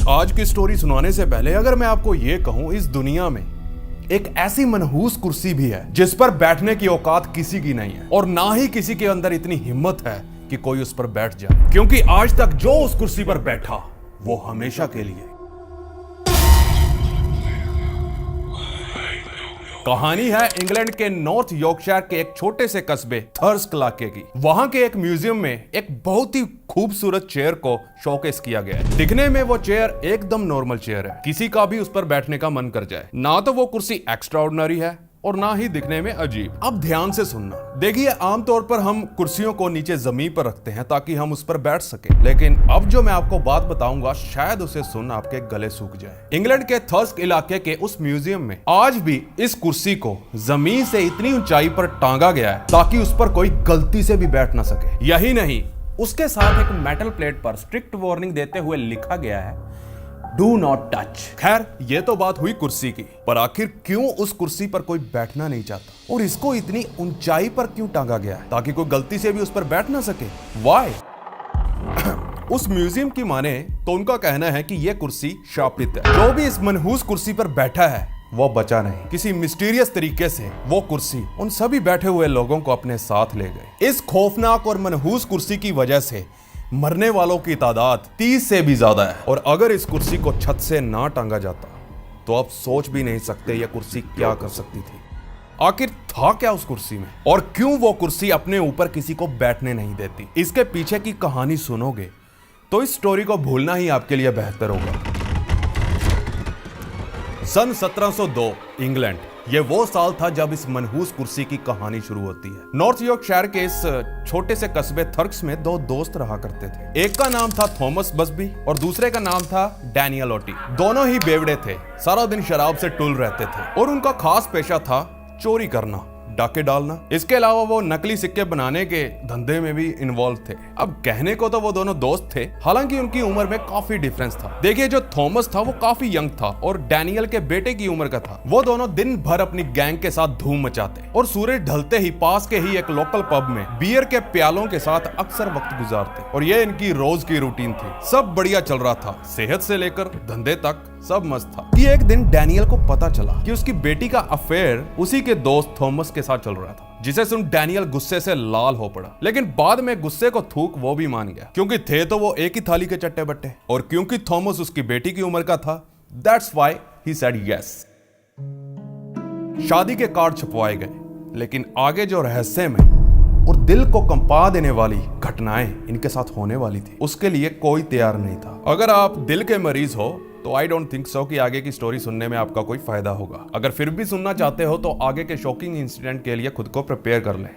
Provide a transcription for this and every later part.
आज की स्टोरी सुनाने से पहले अगर मैं आपको ये कहूं, इस दुनिया में एक ऐसी मनहूस कुर्सी भी है जिस पर बैठने की औकात किसी की नहीं है, और ना ही किसी के अंदर इतनी हिम्मत है कि कोई उस पर बैठ जाए, क्योंकि आज तक जो उस कुर्सी पर बैठा वो हमेशा के लिए। कहानी है इंग्लैंड के नॉर्थ यॉर्कशायर के एक छोटे से कस्बे थर्स्क इलाके की। वहां के एक म्यूजियम में एक बहुत ही खूबसूरत चेयर को शोकेस किया गया है। दिखने में वो चेयर एकदम नॉर्मल चेयर है, किसी का भी उस पर बैठने का मन कर जाए। ना तो वो कुर्सी एक्स्ट्राऑर्डिनरी है और ना ही दिखने में अजीब। अब ध्यान से सुनना। देखिए, आमतौर पर हम कुर्सियों को नीचे जमीन पर रखते हैं ताकि हम उस पर बैठ सके, लेकिन अब जो मैं आपको बात बताऊंगा शायद उसे सुन आपके गले सूख जाए। इंग्लैंड के थर्स्क इलाके के उस म्यूजियम में आज भी इस कुर्सी को जमीन से इतनी ऊंचाई पर टांगा गया है ताकि उस पर कोई गलती से भी बैठ ना सके। यही नहीं, उसके साथ एक मेटल प्लेट पर स्ट्रिक्ट वार्निंग देते हुए लिखा गया है, डू नॉट टच। खैर, ये तो बात हुई कुर्सी की, पर आखिर क्यों उस कुर्सी पर कोई बैठना नहीं चाहता और इसको इतनी ऊंचाई पर क्यों टांगा गया है ताकि कोई गलती से भी उस पर बैठ ना सके? व्हाई? उस म्यूजियम की माने तो उनका कहना है कि यह कुर्सी शापित है। जो भी इस मनहूस कुर्सी पर बैठा है वो बचा नहीं। किसी मिस्टीरियस तरीके से वो कुर्सी उन सभी बैठे हुए लोगों को अपने साथ ले गए। इस खौफनाक और मनहूस कुर्सी की वजह से मरने वालों की तादाद 30 से भी ज्यादा है, और अगर इस कुर्सी को छत से ना टांगा जाता तो आप सोच भी नहीं सकते यह कुर्सी क्या कर सकती थी। आखिर था क्या उस कुर्सी में, और क्यों वो कुर्सी अपने ऊपर किसी को बैठने नहीं देती? इसके पीछे की कहानी सुनोगे तो इस स्टोरी को भूलना ही आपके लिए बेहतर होगा। सन 1702 इंग्लैंड, ये वो साल था जब इस मनहूस कुर्सी की कहानी शुरू होती है। नॉर्थ यॉर्कशायर के इस छोटे से कस्बे थर्क्स में दो दोस्त रहा करते थे। एक का नाम था थॉमस बसबी और दूसरे का नाम था डैनियल ओटी। दोनों ही बेवड़े थे, सारा दिन शराब से टुल रहते थे और उनका खास पेशा था चोरी करना, डाके डालना। इसके अलावा वो नकली सिक्के बनाने के धंधे में भी इन्वॉल्व थे। अब कहने को तो वो दोनों दोस्त थे, हालांकि उनकी उम्र में काफी डिफरेंस था। देखिए, जो थॉमस था वो काफी यंग था और डैनियल के बेटे की उम्र का था। वो दोनों दिन भर अपनी गैंग के साथ धूम मचाते और सूरज ढलते ही पास के ही एक लोकल पब में बियर के प्यालों के साथ अक्सर वक्त गुजारते, और ये इनकी रोज की रूटीन थी। सब बढ़िया चल रहा था, सेहत से लेकर धंधे तक सब मस्त था कि एक दिन डैनियल को पता चला कि उसकी बेटी का अफेयर उसी के दोस्त थॉमस के साथ चल रहा था, जिसे सुन डैनियल गुस्से से लाल हो पड़ा। लेकिन बाद में गुस्से को थूक वो भी मान गया, क्योंकि थे तो वो एक ही थाली के चट्टे बट्टे, और क्योंकि थॉमस उसकी बेटी की उम्र का था, that's why he said yes. शादी के कार्ड छपवाए गए, लेकिन आगे जो रहस्य में और दिल को कंपा देने वाली घटनाएं इनके साथ होने वाली थी, उसके लिए कोई तैयार नहीं था। अगर आप दिल के मरीज हो तो आई डोंट थिंक सो कि आगे की स्टोरी सुनने में आपका कोई फायदा होगा। अगर फिर भी सुनना चाहते हो तो आगे के शॉकिंग इंसिडेंट के लिए खुद को प्रिपेयर कर लें।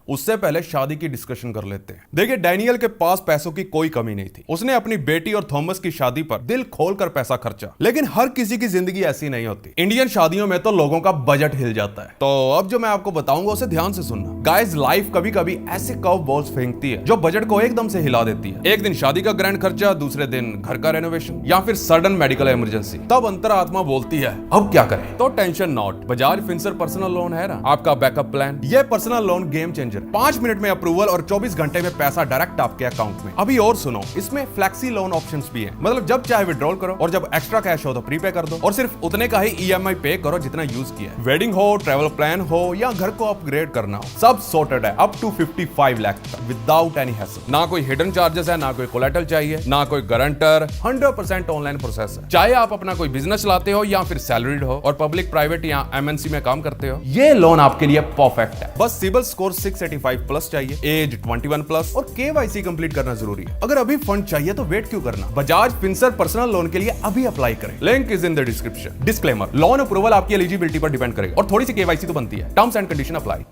उससे पहले शादी की डिस्कशन कर लेते हैं। देखिए, डैनियल के पास पैसों की कोई कमी नहीं थी। उसने अपनी बेटी और थॉमस की शादी पर दिल खोलकर पैसा खर्चा, लेकिन हर किसी की जिंदगी ऐसी नहीं होती। इंडियन शादियों में तो लोगों का बजट हिल जाता है। तो अब जो मैं आपको बताऊंगा उसे ध्यान से सुनना। गाइस, लाइफ कभी कभी ऐसे कर्व बॉल्स फेंकती है जो बजट को एकदम से हिला देती है। एक दिन शादी का ग्रैंड खर्चा, दूसरे दिन घर का रेनोवेशन, या फिर सडन मेडिकल इमरजेंसी। तब अंतरात्मा बोलती है, अब क्या करें? तो tension not, Bajaj Finserv personal loan है ना आपका बैकअप प्लान। ये personal loan game changer, 5 minute में अप्रूवल और 24 घंटे में पैसा डायरेक्ट आपके अकाउंट में। अभी और सुनो, इसमें फ्लेक्सी लोन ऑप्शंस भी हैं, मतलब जब चाहे विड्रॉल करो और जब एक्स्ट्रा कैश हो तो प्रीपे कर दो, और सिर्फ उतने का ही ईएमआई पे करो जितना यूज किया है। वेडिंग हो, ट्रैवल प्लान हो, या घर को अपग्रेड करना हो, सब सॉर्टेड है अप टू 55 लाख तक विदाउट एनी हैसल। ना कोई हिडन चार्जेस है, ना कोई कोलेटरल चाहिए, ना कोई गारंटर, 100% ऑनलाइन प्रोसेस है। चाहे आप अपना कोई बिजनेस चलाते हो या फिर सैलरीड हो और पब्लिक, प्राइवेट या एमएनसी में काम करते हो, ये लोन आपके लिए परफेक्ट है। बस सिबिल स्कोर 685 प्लस चाहिए, एज 21 प्लस और केवाईसी कंप्लीट करना जरूरी है। अगर अभी फंड चाहिए तो वेट क्यों करना? बजाज फिनसर्व पर्सनल लोन के लिए अभी अप्लाई करें, link is in the description. Disclaimer, loan approval आपकी एलिजिबिलिटी पर डिपेंड करेगा और थोड़ी सी केवाईसी तो बनती है। Terms and condition apply.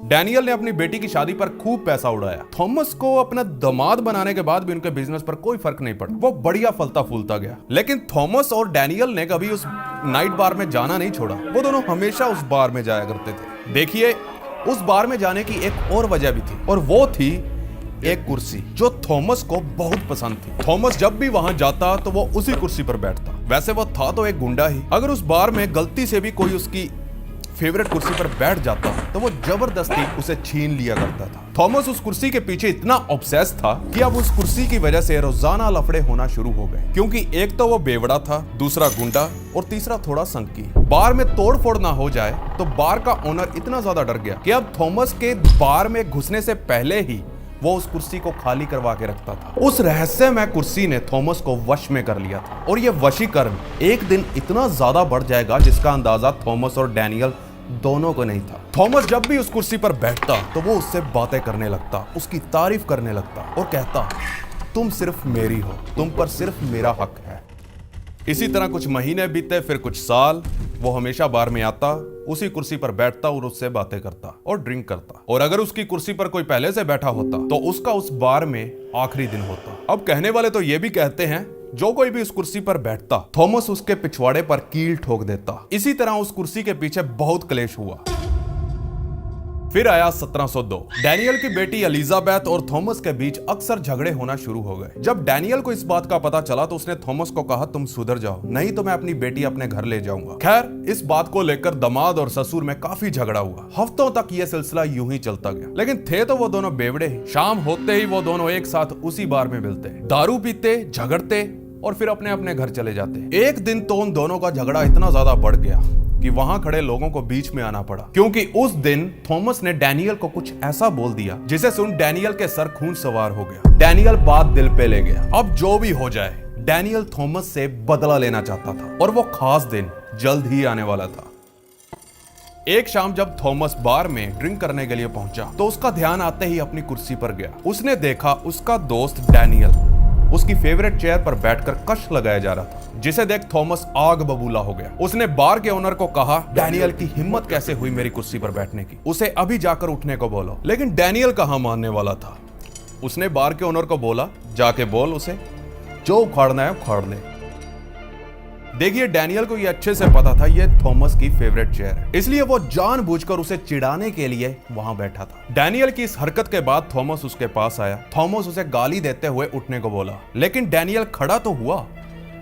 Daniel ने अपनी बेटी की शादी पर खूब पैसा उड़ाया। थॉमस को अपना दामाद बनाने के बाद भी उनके बिजनेस पर कोई फर्क नहीं पड़ा, वो बढ़िया फलता फूलता गया। लेकिन थॉमस और डैनियल ने कभी उस नाइट बार में जाना नहीं छोड़ा। वो दोनों हमेशा उस बार में जाया करते थे। देखिए, उस बार में जाने की एक और वजह भी थी, और वो थी एक कुर्सी जो थॉमस को बहुत पसंद थी। थॉमस जब भी वहां जाता तो वो उसी कुर्सी पर बैठता। वैसे वो था तो एक गुंडा ही, अगर उस बार में गलती से भी कोई उसकी फेवरेट कुर्सी पर बैठ जाता तो वो जबरदस्ती उसे छीन लिया करता था। थॉमस उस कुर्सी के पीछे इतना ऑब्सेस था कि अब उस कुर्सी की वजह से रोजाना लफड़े होना शुरू हो गए, क्योंकि एक तो वो बेवड़ा था, दूसरा गुंडा और तीसरा थोड़ा संकी। बार में तोड़फोड़ ना हो जाए तो बार का ओनर इतना ज्यादा डर गया कि अब थॉमस के बार में घुसने से पहले ही वो उस कुर्सी को खाली करवा के रखता था। उस रहस्यमय कुर्सी ने थॉमस को वश में कर लिया था और ये वशीकरण एक दिन इतना ज्यादा बढ़ जाएगा जिसका अंदाजा थॉमस और डैनियल दोनों को नहीं था। थॉमस जब भी उस कुर्सी पर बैठता तो वो उससे बातें करने लगता, उसकी तारीफ करने लगता और कहता, तुम सिर्फ मेरी हो, तुम पर सिर्फ मेरा हक है। इसी तरह कुछ महीने बीते, फिर कुछ साल। वो हमेशा बार में आता, उसी कुर्सी पर बैठता और उससे बातें करता और ड्रिंक करता। और अगर उसकी कुर्सी पर कोई पहले से बैठा होता तो उसका उस बार में आखिरी दिन होता। अब कहने वाले तो ये भी कहते हैं जो कोई भी उस कुर्सी पर बैठता थॉमस उसके पिछवाड़े पर कील ठोक देता। इसी तरह उस कुर्सी के पीछे बहुत क्लेश हुआ। फिर आया 1702। डैनियल की बेटी एलिजाबेथ और थॉमस के बीच अक्सर झगड़े होना शुरू हो गए। जब डैनियल को इस बात का पता चला तो उसने थॉमस को कहा, तुम सुधर जाओ, नहीं तो मैं अपनी बेटी अपने घर ले जाऊंगा। खैर, इस बात को लेकर दामाद और ससुर में काफी झगड़ा हुआ। हफ्तों तक यह सिलसिला यूं ही चलता गया, लेकिन थे तो वो दोनों बेवड़े ही। शाम होते ही वो दोनों एक साथ उसी बार में मिलते, दारू पीते, झगड़ते और फिर अपने अपने घर चले जाते। एक दिन तो उन दोनों का झगड़ा इतना ज्यादा बढ़ गया कि वहां खड़े लोगों को बीच में आना पड़ा, क्योंकि उस दिन थॉमस ने डैनियल को कुछ ऐसा बोल दिया जिसे सुन डैनियल के सर खून सवार हो गया। डैनियल बात दिल पे ले गया। अब जो भी हो जाए, डैनियल थॉमस से बदला लेना चाहता था और वो खास दिन जल्द ही आने वाला था। एक शाम जब थॉमस बार में ड्रिंक करने के लिए पहुंचा तो उसका ध्यान आते ही अपनी कुर्सी पर गया। उसने देखा उसका दोस्त डैनियल उसकी फेवरेट चेयर पर बैठकर कश लगाया जा रहा था, जिसे देख थॉमस आग बबूला हो गया। उसने बार के ओनर को कहा, डैनियल की हिम्मत कैसे हुई मेरी कुर्सी पर बैठने की, उसे अभी जाकर उठने को बोलो। लेकिन डैनियल कहां मानने वाला था। उसने बार के ओनर को बोला, जाके बोल उसे जो उखाड़ना है उखाड़ ले। देखिए, डैनियल को ये अच्छे से पता था ये थॉमस की फेवरेट चेयर है, इसलिए वो जानबूझकर उसे चिढ़ाने के लिए वहां बैठा था। डैनियल की इस हरकत के बाद थॉमस उसके पास आया। थॉमस उसे गाली देते हुए उठने को बोला, लेकिन डैनियल खड़ा तो हुआ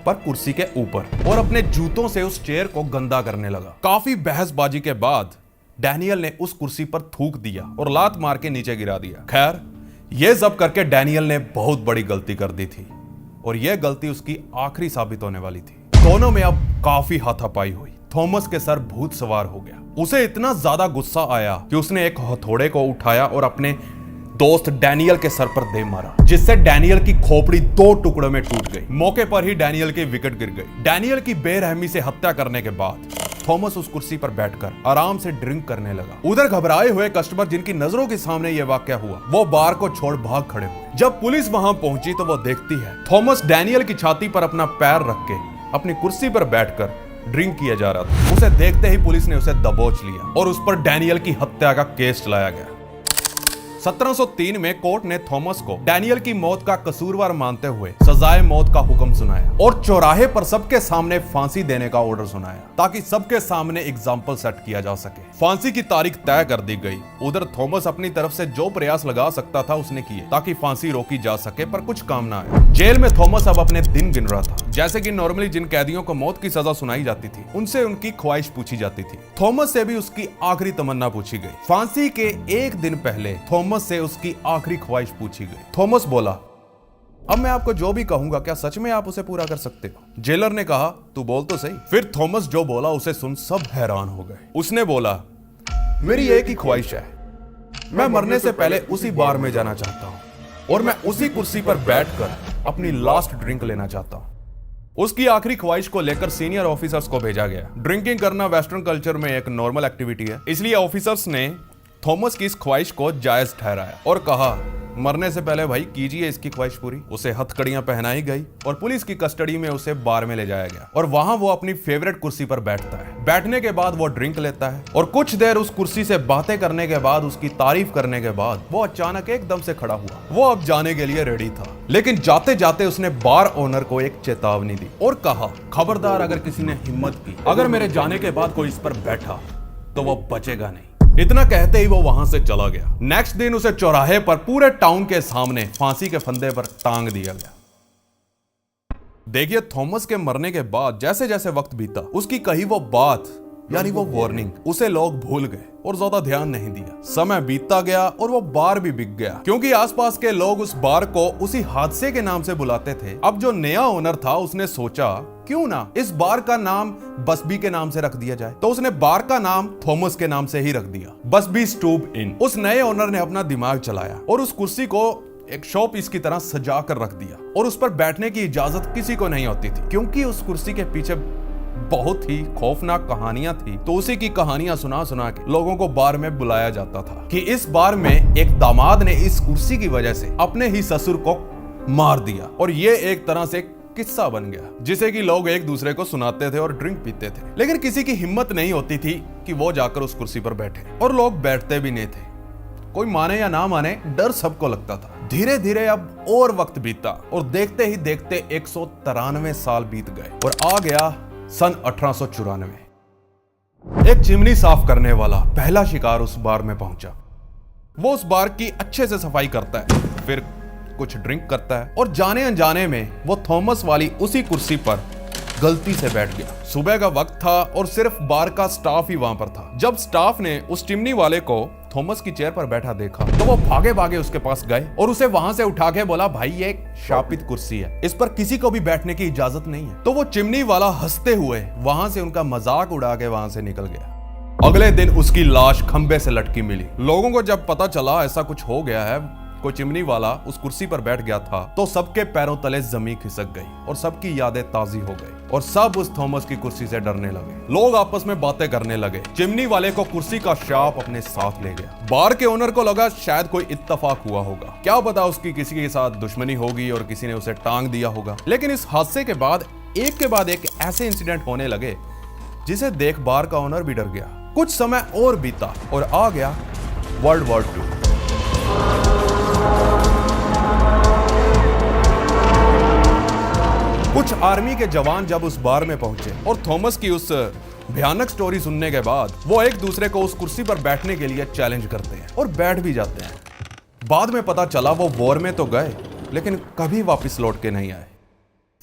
पर कुर्सी के ऊपर और अपने जूतों से उस चेयर को गंदा करने लगा। काफी बहसबाजी के बाद डैनियल ने उस कुर्सी पर थूक दिया और लात मार के नीचे गिरा दिया। खैर, यह सब करके डैनियल ने बहुत बड़ी गलती कर दी थी और यह गलती उसकी आखिरी साबित होने वाली थी। दोनों में अब काफी हाथापाई हुई। थॉमस के सर भूत सवार हो गया। उसे इतना ज्यादा गुस्सा आया कि उसने एक हथौड़े को उठाया और अपने दोस्त डैनियल के सर पर दे मारा, जिससे डैनियल की खोपड़ी 2 टुकड़ों में टूट गई। मौके पर ही डैनियल की विकेट गिर गई। डैनियल की बेरहमी से हत्या करने के बाद थॉमस उस कुर्सी पर बैठकर आराम से ड्रिंक करने लगा। उधर घबराए हुए कस्टमर जिनकी नजरों के सामने यह वाकया हुआ, वो बार को छोड़ भाग खड़े हुए। जब पुलिस वहां पहुंची तो वो देखती है थॉमस डैनियल की छाती पर अपना पैर रख के अपनी कुर्सी पर बैठकर ड्रिंक किया जा रहा था। उसे देखते ही पुलिस ने उसे दबोच लिया और उस पर डैनियल की हत्या का केस चलाया गया। 1703 में कोर्ट ने थॉमस को डैनियल की मौत का कसूरवार मानते हुए सजाए मौत का हुक्म सुनाया और चौराहे पर सबके सामने फांसी देने का ऑर्डर सुनाया, ताकि सबके सामने एग्जाम्पल सेट किया जा सके। फांसी की तारीख तय कर दी गई। उधर थॉमस अपनी तरफ से जो प्रयास लगा सकता था उसने किए ताकि फांसी रोकी जा सके, पर कुछ काम ना आया। जेल में थॉमस अब अपने दिन गिन रहा था। जैसे कि नॉर्मली जिन कैदियों को मौत की सजा सुनाई जाती थी, उनसे उनकी ख्वाहिश पूछी जाती थी। थॉमस से भी उसकी आखिरी तमन्ना पूछी गई। फांसी के एक दिन पहले थॉमस से उसकी आखिरी ख्वाहिश पूछी गई। थॉमस बोला, अब मैं आपको जो भी कहूंगा क्या सच में आप उसे पूरा कर सकते हो? जेलर ने कहा, तू बोल तो सही। फिर थॉमस जो बोला उसे सुन सब हैरान हो गए। उसने बोला, मेरी एक ही ख्वाहिश है, मैं मरने से पहले उसी बार में जाना चाहता हूं और मैं उसी कुर्सी पर बैठकर अपनी लास्ट ड्रिंक लेना चाहता हूं। उसकी आखिरी ख्वाहिश को लेकर सीनियर ऑफिसर्स को भेजा गया। ड्रिंकिंग करना वेस्टर्न कल्चर में एक नॉर्मल एक्टिविटी है, इसलिए ऑफिसर्स ने थॉमस की इस ख्वाहिश को जायज ठहराया और कहा, मरने से पहले भाई कीजिए इसकी ख्वाहिश पूरी। उसे हथकड़ियां पहनाई गई और पुलिस की कस्टडी में उसे बार में ले जाया गया और वहां वो अपनी फेवरेट कुर्सी पर बैठता है। बैठने के बाद वो ड्रिंक लेता है और कुछ देर उस कुर्सी से बातें करने के बाद, उसकी तारीफ करने के बाद वो अचानक एकदम से खड़ा हुआ। वो अब जाने के लिए रेडी था, लेकिन जाते जाते उसने बार ओनर को एक चेतावनी दी और कहा, खबरदार अगर किसी ने हिम्मत की, अगर मेरे जाने के बाद कोई इस पर बैठा तो वो बचेगा नहीं। इतना कहते ही वो वहां से चला गया। नेक्स्ट दिन उसे चौराहे पर पूरे टाउन के सामने फांसी के फंदे पर टांग दिया गया। देखिए, थॉमस के मरने के बाद जैसे जैसे वक्त बीता, उसकी कही वो बात यानी वो वार्निंग, उसे लोग भूल गए और ज्यादा ध्यान नहीं दिया। समय बीतता गया और वो बार भी बिक गया, क्योंकि आसपास के लोग उस बार को उसी हादसे के नाम से बुलाते थे। अब जो नया ओनर था उसने सोचा क्यों ना इस बार का नाम बसबी के नाम से रख दिया जाए, तो उसने बार का नाम थॉमस के नाम से ही रख दिया, बसबी स्टूब इन। उस नए ओनर ने अपना दिमाग चलाया और उस कुर्सी को एक शो पीस की तरह सजा कर रख दिया, और उस पर बैठने की इजाजत किसी को नहीं होती थी, क्योंकि उस कुर्सी के पीछे बहुत ही खौफनाक कहानियां थी। तो उसी की कहानियां सुना सुना के लोगों को बार में बुलाया जाता था कि इस बार में एक दामाद ने इस कुर्सी की वजह से अपने ही ससुर को मार दिया, और ये एक तरह से किस्सा बन गया जिसे कि लोग एक दूसरे को सुनाते थे और ड्रिंक पीते थे। लेकिन किसी की हिम्मत नहीं होती थी कि वो जाकर उस कुर्सी पर बैठे, और लोग बैठते भी नहीं थे। कोई माने या ना माने, डर सबको लगता था। धीरे धीरे अब और वक्त बीता और देखते ही देखते 193 साल बीत गए और आ गया सन 1894। एक चिमनी साफ करने वाला पहला शिकार उस बार में पहुंचा। वो उस बार की अच्छे से सफाई करता है, फिर कुछ ड्रिंक करता है, और जाने अनजाने में वो थॉमस वाली उसी कुर्सी पर गलती से बैठ गया। सुबह का वक्त था और सिर्फ बार का स्टाफ ही वहां पर था। जब स्टाफ ने उस चिमनी वाले को थॉमस की चेयर पर बैठा देखा तो वो भागे भागे उसके पास गए और उसे वहां से उठा के बोला, भाई ये एक शापित कुर्सी है, इस पर किसी को भी बैठने की इजाजत नहीं है। तो वो चिमनी वाला हंसते हुए वहां से उनका मजाक उड़ा के वहां से निकल गया। अगले दिन उसकी लाश खंबे से लटकी मिली। लोगों को जब पता चला ऐसा कुछ हो गया है, कोई चिमनी वाला उस कुर्सी पर बैठ गया था, तो सबके पैरों तले जमीन खिसक गई और सबकी यादें ताजी हो गई और सब उस थॉमस की कुर्सी से डरने लगे। लोग आपस में बातें करने लगे। चिमनी वाले को कुर्सी का शाप अपने साथ ले गया। बार के ओनर को लगा शायद कोई इत्तेफाक हुआ होगा, क्या पता उसकी किसी के साथ दुश्मनी होगी और किसी ने उसे टांग दिया होगा। लेकिन इस हादसे के बाद एक ऐसे इंसिडेंट होने लगे जिसे देख बार का ओनर भी डर गया। कुछ समय और बीता और आ गया वर्ल्ड वॉर 2। कुछ आर्मी के जवान जब उस बार में पहुंचे और थॉमस की उस भयानक स्टोरी सुनने के बाद वो एक दूसरे को उस कुर्सी पर बैठने के लिए चैलेंज करते हैं और बैठ भी जाते हैं। बाद में पता चला वो वॉर में तो गए लेकिन कभी वापस लौट के नहीं आए।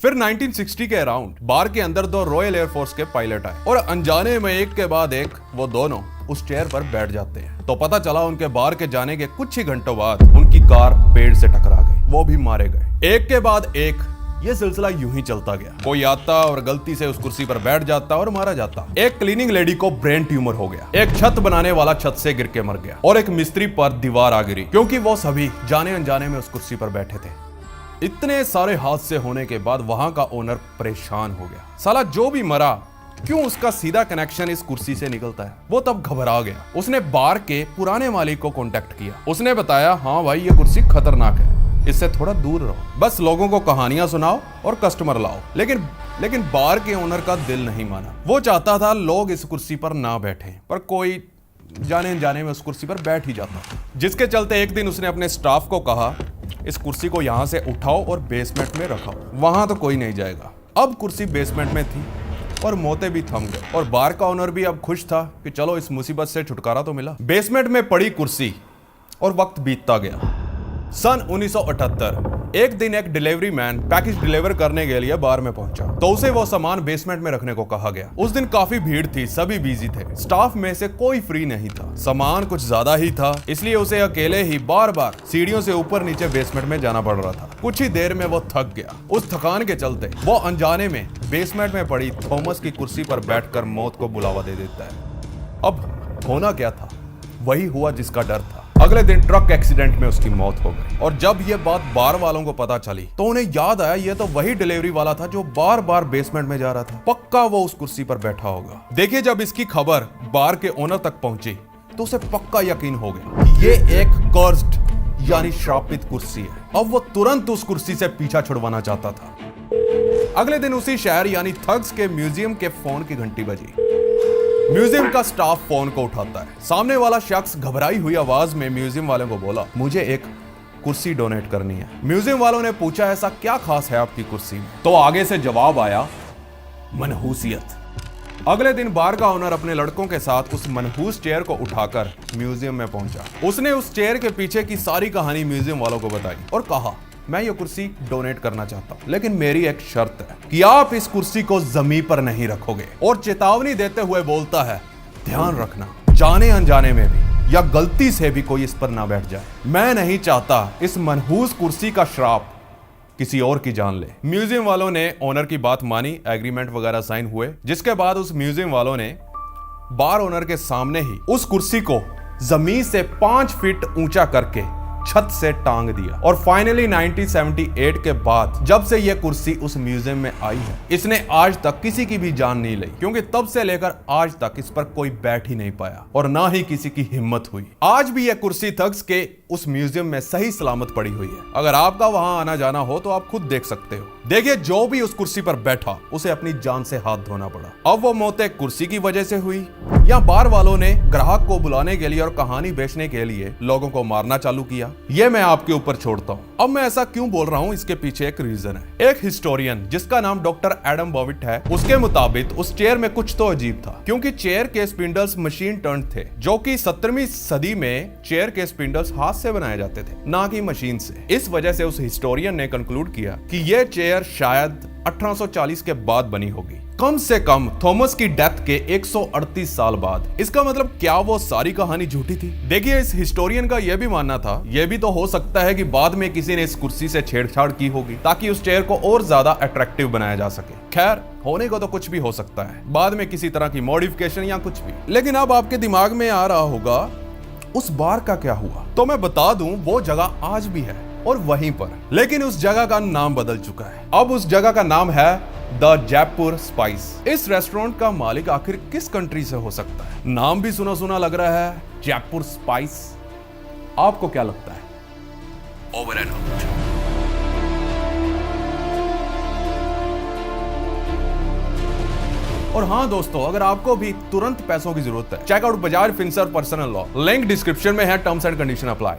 फिर 1960 के अराउंड बार के अंदर 2 रॉयल एयरफोर्स के पायलट आए और अनजाने में एक के बाद एक वो दोनों उस चेयर पर बैठ जाते हैं। तो पता चला उनके बार के जाने के कुछ ही घंटों बाद उनकी कार पेड़ से टकरा गई, वो भी मारे गए। एक के बाद एक ये सिलसिला यूं ही चलता गया। कोई आता और गलती से उस कुर्सी पर बैठ जाता और मारा जाता। एक क्लीनिंग लेडी को ब्रेन ट्यूमर हो गया, एक छत बनाने वाला छत से गिर के मर गया और एक मिस्त्री पर दीवार आ गिरी, क्योंकि वो सभी जाने अनजाने में उस कुर्सी पर बैठे थे। इतने सारे हादसे होने के बाद वहां का ओनर परेशान हो गया। साला जो भी मरा क्यों उसका सीधा कनेक्शन इस कुर्सी से निकलता है। वो तब घबरा गया। उसने बार के पुराने मालिक को कांटेक्ट किया। उसने बताया, हाँ भाई ये कुर्सी खतरनाक है, इससे थोड़ा दूर रहो, बस लोगों को कहानियां सुनाओ और कस्टमर लाओ। लेकिन बार के ओनर का दिल नहीं माना। वो चाहता था लोग इस कुर्सी पर ना बैठे, पर कोई जाने अनजाने में उस कुर्सी पर बैठ ही जाता, जिसके चलते एक दिन उसने अपने स्टाफ को कहा, इस कुर्सी को यहां से उठाओ और बेसमेंट में रखाओ, वहां तो कोई नहीं जाएगा। अब कुर्सी बेसमेंट में थी और मौतें भी थम गई और बार का ओनर भी अब खुश था कि चलो इस मुसीबत से छुटकारा तो मिला। बेसमेंट में पड़ी कुर्सी और वक्त बीतता गया। सन 1978 एक दिन एक डिलीवरी मैन पैकेज डिलीवर करने के लिए बार में पहुंचा, तो उसे वो सामान बेसमेंट में रखने को कहा गया। उस दिन काफी भीड़ थी, सभी बिजी थे, स्टाफ में से कोई फ्री नहीं था। सामान कुछ ज्यादा ही था, इसलिए उसे अकेले ही बार बार सीढ़ियों से ऊपर नीचे बेसमेंट में जाना पड़ रहा था। कुछ ही देर में वो थक गया। उस थकान के चलते वो अनजाने में बेसमेंट में पड़ी थॉमस की कुर्सी पर बैठकर मौत को बुलावा दे देता है। अब होना क्या था? वही हुआ जिसका डर था। अगले दिन ट्रक एक्सीडेंट में उसकी मौत हो गई और जब ये बात बार वालों को पता चली तो उन्हें याद आया, ये तो वही डिलीवरी वाला था जो बार बार बेसमेंट में जा रहा था। पक्का वो उस कुर्सी पर बैठा होगा। देखिए, जब इसकी खबर बार के ओनर तक पहुंची तो उसे पक्का यकीन हो गया ये एक कर्स्ड यानी श्रापित कुर्सी है। अब वो तुरंत उस कुर्सी से पीछा छुड़वाना चाहता था। अगले दिन उसी शहर यानी थग्स के म्यूजियम के फोन की घंटी बजी। म्यूजियम का स्टाफ फोन को उठाता है। सामने वाला शख्स घबराई हुई आवाज में म्यूजियम वालों को बोला, मुझे एक कुर्सी डोनेट करनी है। म्यूजियम वालों ने पूछा, ऐसा क्या खास है आपकी कुर्सी में? तो आगे से जवाब आया, मनहूसियत। अगले दिन बार का ओनर अपने लड़कों के साथ उस मनहूस चेयर को उठाकर म्यूजियम में पहुंचा। उसने उस चेयर के पीछे की सारी कहानी म्यूजियम वालों को बताई और कहा, मैं ये कुर्सी डोनेट करना चाहता हूं, लेकिन मेरी एक शर्त है कि आप इस कुर्सी को जमीन पर नहीं रखोगे। और चेतावनी देते हुए बोलता है, ध्यान रखना जाने अनजाने में भी या गलती से भी कोई इस पर ना बैठ जाए। मैं नहीं चाहता इस मनहूस कुर्सी का श्राप किसी और की जान ले। म्यूजियम वालों ने ओनर की बात मानी, एग्रीमेंट वगैरह साइन हुए, जिसके बाद उस म्यूजियम वालों ने बार ओनर के सामने ही उस कुर्सी को जमीन से 5 फीट ऊंचा करके छत से टांग दिया। और फाइनली 1978 के बाद जब से यह कुर्सी उस म्यूजियम में आई है, इसने आज तक किसी की भी जान नहीं ली, क्योंकि तब से लेकर आज तक इस पर कोई बैठ ही नहीं पाया और ना ही किसी की हिम्मत हुई। आज भी यह कुर्सी थग्स के उस म्यूजियम में सही सलामत पड़ी हुई है। अगर आपका वहां आना जाना हो तो आप खुद देख सकते हो। देखिए, जो भी उस कुर्सी पर बैठा उसे अपनी जान से हाथ धोना पड़ा। अब वो मौत एक कुर्सी की वजह से हुई या बार वालों ने ग्राहक को बुलाने के लिए और कहानी बेचने के लिए लोगों को मारना चालू किया, ये मैं आपके ऊपर छोड़ता हूँ। अब मैं ऐसा क्यों बोल रहा हूँ, इसके पीछे एक रीजन है। एक हिस्टोरियन जिसका नाम डॉक्टर एडम बॉविट है, उसके मुताबिक उस चेयर में कुछ तो अजीब था, क्योंकि चेयर के स्पिंडल्स मशीन टर्न थे, जो कि 17वीं सदी में चेयर के स्पिंडल्स हाथ से बनाए जाते थे, ना कि मशीन से। इस वजह से उस हिस्टोरियन ने कंक्लूड किया कि यह चेयर शायद 1840 के बाद बनी होगी, कम से कम थॉमस की डेथ के 138 साल बाद। इसका मतलब क्या वो सारी कहानी झूठी थी? देखिए, इस हिस्टोरियन का यह भी मानना था, यह भी तो हो सकता है कि बाद में किसी ने इस कुर्सी से छेड़छाड़ की होगी ताकि उस चेयर को और ज्यादा अट्रैक्टिव बनाया जा सके। खैर, होने को तो कुछ भी हो सकता है, बाद में किसी तरह की मॉडिफिकेशन या कुछ भी। लेकिन अब आपके दिमाग में आ रहा होगा, उस बार का क्या हुआ? तो मैं बता दूं, वो जगह आज भी है और वहीं पर, लेकिन उस जगह का नाम बदल चुका है। अब उस जगह का नाम है द जयपुर स्पाइस। इस रेस्टोरेंट का मालिक आखिर किस कंट्री से हो सकता है? नाम भी सुना सुना लग रहा है, जयपुर स्पाइस। आपको क्या लगता है? Over and out. और हाँ दोस्तों, अगर आपको भी तुरंत पैसों की जरूरत है, check out Bajaj Finserv personal loan. Link description में है। Terms and condition apply.